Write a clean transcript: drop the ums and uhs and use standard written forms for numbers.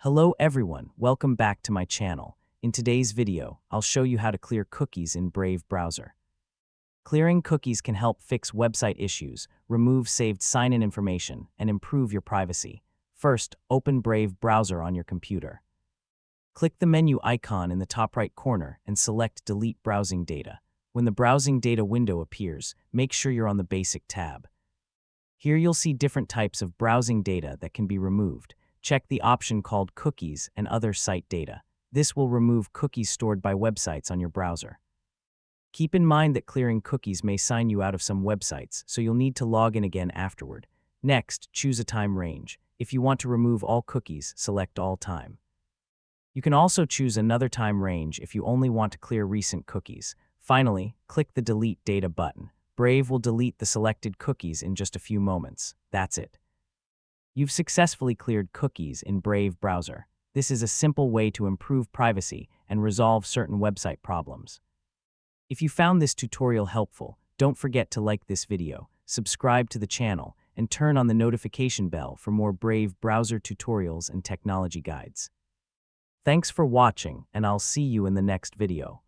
Hello everyone, welcome back to my channel. In today's video, I'll show you how to clear cookies in Brave browser. Clearing cookies can help fix website issues, remove saved sign-in information, and improve your privacy. First, open Brave browser on your computer. Click the menu icon in the top right corner and select Delete Browsing Data. When the Browsing Data window appears, make sure you're on the Basic tab. Here you'll see different types of browsing data that can be removed. Check the option called Cookies and Other Site Data. This will remove cookies stored by websites on your browser. Keep in mind that clearing cookies may sign you out of some websites, so you'll need to log in again afterward. Next, choose a time range. If you want to remove all cookies, select All Time. You can also choose another time range if you only want to clear recent cookies. Finally, click the Delete Data button. Brave will delete the selected cookies in just a few moments. That's it. You've successfully cleared cookies in Brave browser. This is a simple way to improve privacy and resolve certain website problems. If you found this tutorial helpful, don't forget to like this video, subscribe to the channel, and turn on the notification bell for more Brave browser tutorials and technology guides. Thanks for watching, and I'll see you in the next video.